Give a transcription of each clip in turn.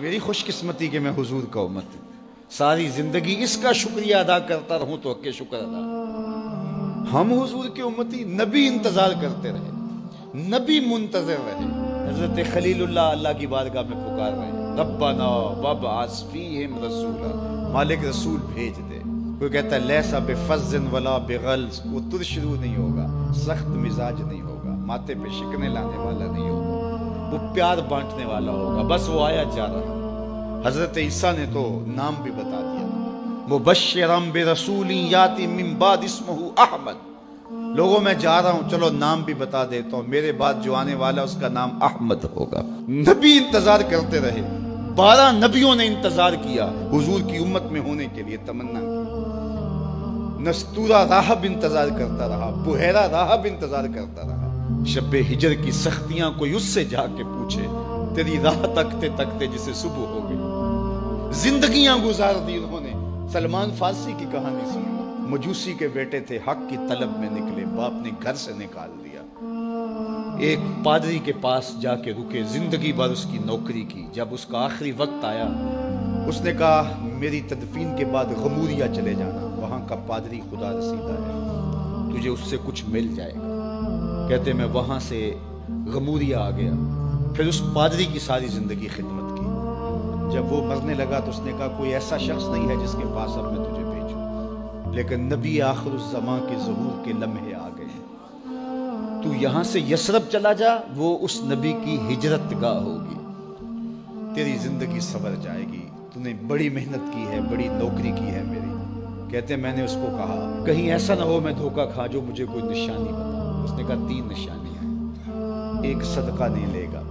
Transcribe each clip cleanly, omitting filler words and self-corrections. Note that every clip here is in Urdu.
میری خوش قسمتی کہ میں حضور کا امت ساری زندگی اس کا شکریہ ادا کرتا رہوں تو حق شکر ادا۔ ہم حضور کے امتی، نبی انتظار کرتے رہے، نبی منتظر رہے۔ حضرت خلیل اللہ اللہ کی بارگاہ میں پکار رہے ہیں، ربنا وابعث فیہم رسولا، مالک رسول بھیج دے۔ کوئی کہتا ہے لیسا بفظ ولا بغلظ، وہ ترشرو نہیں ہوگا، سخت مزاج نہیں ہوگا، ماتھے پہ شکنے لانے والا نہیں ہوگا، وہ پیار بانٹنے والا ہوگا۔ بس وہ آیا جا رہا۔ حضرت عیسیٰ نے تو نام بھی بتا دیا، مبشرا برسول یاتی من بعد اسمہ احمد۔ لوگوں میں جا رہا ہوں، چلو نام بھی بتا دیتا ہوں، میرے بعد جو آنے والا اس کا نام احمد ہوگا۔ نبی انتظار کرتے رہے، 12 نبیوں نے انتظار کیا حضور کی امت میں ہونے کے لیے، تمنا کی۔ نستورہ راہب انتظار کرتا رہا، بحیرہ راہب انتظار کرتا رہا۔ شب ہجر کی سختیاں کوئی اس سے جا کے پوچھے، تیری راہ تکتے تکتے جسے صبح ہو گئی۔ زندگیاں گزار دی انہوں نے۔ سلمان فارسی کی کہانی سنو، مجوسی کے بیٹے تھے، حق کی طلب میں نکلے، باپ نے گھر سے نکال دیا۔ ایک پادری کے پاس جا کے رکے، زندگی بھر اس کی نوکری کی۔ جب اس کا آخری وقت آیا، اس نے کہا میری تدفین کے بعد غموریا چلے جانا، وہاں کا پادری خدا رسیدہ ہے، تجھے اس سے کچھ مل جائے گا۔ کہتے میں وہاں سے غموریا آ گیا، پھر اس پادری کی ساری زندگی خدمت کی۔ جب وہ مرنے لگا تو اس نے کہا کوئی ایسا شخص نہیں ہے جس کے پاس اب میں تجھے بھیجوں، لیکن نبی آخر الزمان کے ظہور کے لمحے آ گئے ہیں۔ تو یہاں سے یثرب چلا جا، وہ اس نبی کی ہجرت گاہ ہوگی، تیری زندگی سنور جائے گی۔ تو نے بڑی محنت کی ہے، بڑی نوکری کی ہے میری۔ کہتے میں نے اس کو کہا کہیں ایسا نہ ہو میں دھوکہ کھا جو مجھے کوئی نشانی بتا۔ اس نے کہا 3 نشانیاں، ایک صدقہ نہیں لے گا،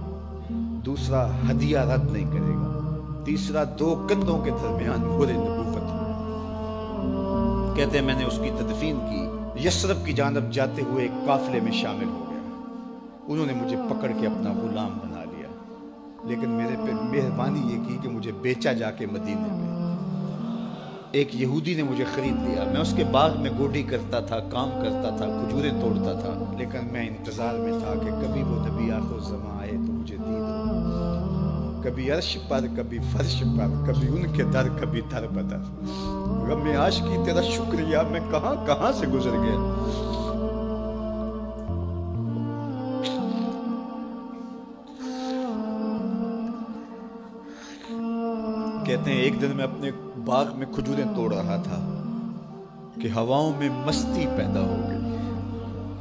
دوسرا ہدیہ رد نہیں کرے گا، تیسرا 2 کندھوں کے درمیان مہر نبوت۔ کہتے ہیں میں نے اس کی تدفین کی، یثرب کی جانب جاتے ہوئے ایک قافلے میں شامل ہو گیا۔ انہوں نے مجھے پکڑ کے اپنا غلام بنا لیا، لیکن میرے پہ مہربانی یہ کی کہ مجھے بیچا جا کے مدینے میں۔ ایک یہودی نے مجھے خرید لیا، میں اس کے باغ میں گوڈی کرتا تھا، کام کرتا تھا، کھجوریں توڑتا تھا، لیکن میں انتظار میں تھا کہ کبھی وہ نبی آخر الزمان آئے تو مجھے دید ہو، کبھی عرش پر، کبھی فرش پر، کبھی ان کے در، کبھی در بدر۔ غم عاشقی تیرا شکریہ میں کہاں کہاں سے گزر گیا۔ کہتے ہیں ایک دن میں اپنے باغ میں کھجوریں توڑ رہا تھا کہ ہواؤں میں مستی پیدا ہو گئی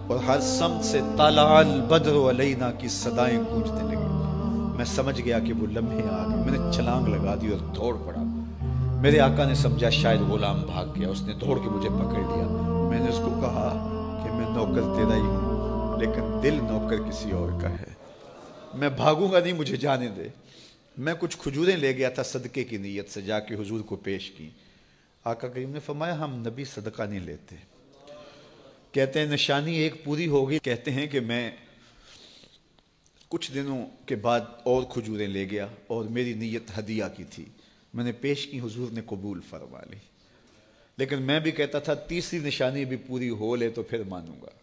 اور ہر سمت سے طلع البدر علینا کی صدائیں گونجنے لگی۔ میں سمجھ گیا کہ وہ لمحے آ گئے، میں نے چھلانگ لگا دی اور دوڑ پڑا۔ میرے آقا نے سمجھا شاید غلام بھاگ گیا، اس نے دوڑ کے مجھے پکڑ لیا۔ میں نے اس کو کہا کہ میں نوکر تیرا ہی ہوں، لیکن دل نوکر کسی اور کا ہے، میں بھاگوں گا نہیں، مجھے جانے دے۔ میں کچھ کھجوریں لے گیا تھا صدقے کی نیت سے، جا کے حضور کو پیش کی۔ آقا کریم نے فرمایا ہم نبی صدقہ نہیں لیتے۔ کہتے ہیں نشانی ایک پوری ہو گئی۔ کہتے ہیں کہ میں کچھ دنوں کے بعد اور کھجوریں لے گیا اور میری نیت ہدیہ کی تھی، میں نے پیش کی، حضور نے قبول فرما لی۔ لیکن میں بھی کہتا تھا تیسری نشانی بھی پوری ہو لے تو پھر مانوں گا،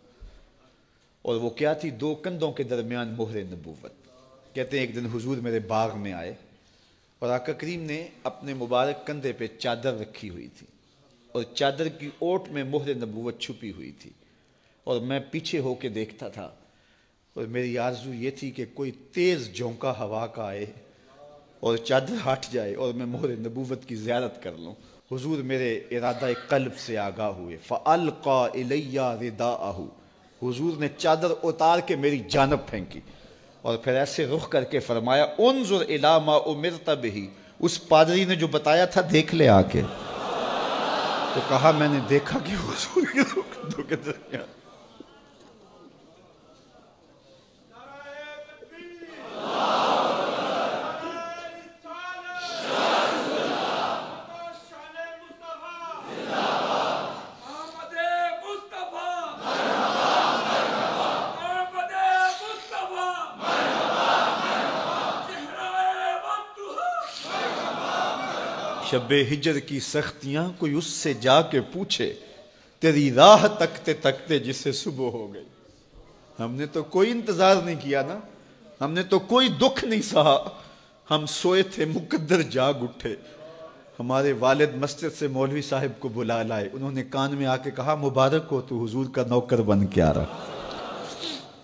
اور وہ کیا تھی؟ 2 کندھوں کے درمیان مہر نبوت۔ کہتے ہیں ایک دن حضور میرے باغ میں آئے اور آقا کریم نے اپنے مبارک کندھے پہ چادر رکھی ہوئی تھی اور چادر کی اوٹ میں مہر نبوت چھپی ہوئی تھی، اور میں پیچھے ہو کے دیکھتا تھا، اور میری آرزو یہ تھی کہ کوئی تیز جھونکا ہوا کا آئے اور چادر ہٹ جائے اور میں مہر نبوت کی زیارت کر لوں۔ حضور میرے ارادہ قلب سے آگاہ ہوئے، فَأَلْقَى إِلَيَّ رِدَاءَهُ، حضور نے چادر اتار کے میری جانب پھینکی اور پھر ایسے رخ کر کے فرمایا انظر الی ما امرت بہ، اس پادری نے جو بتایا تھا دیکھ لے آ کے۔ تو کہا میں نے دیکھا کہ حضور کے کندھوں کے درمیان۔ شب ہجر کی سختیاں کوئی اس سے جا کے پوچھے، تیری راہ تکتے تکتے جسے صبح ہو گئی۔ ہم نے تو کوئی انتظار نہیں کیا نا، ہم نے تو کوئی دکھ نہیں سہا، ہم سوئے تھے مقدر جاگ اٹھے، ہمارے والد مسجد سے مولوی صاحب کو بلا لائے، انہوں نے کان میں آ کے کہا مبارک ہو تو حضور کا نوکر بن کے آ رہا۔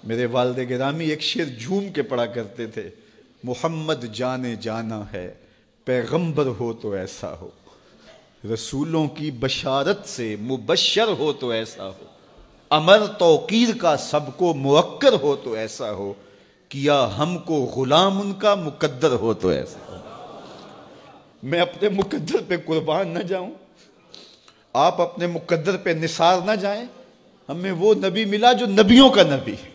میرے والد گرامی ایک شعر جھوم کے پڑھا کرتے تھے، محمد جانے جانا ہے پیغمبر ہو تو ایسا ہو، رسولوں کی بشارت سے مبشر ہو تو ایسا ہو، امر توقیر کا سب کو موکر ہو تو ایسا ہو، کیا ہم کو غلام ان کا مقدر ہو تو ایسا ہو۔ میں اپنے مقدر پہ قربان نہ جاؤں، آپ اپنے مقدر پہ نثار نہ جائیں، ہمیں وہ نبی ملا جو نبیوں کا نبی ہے۔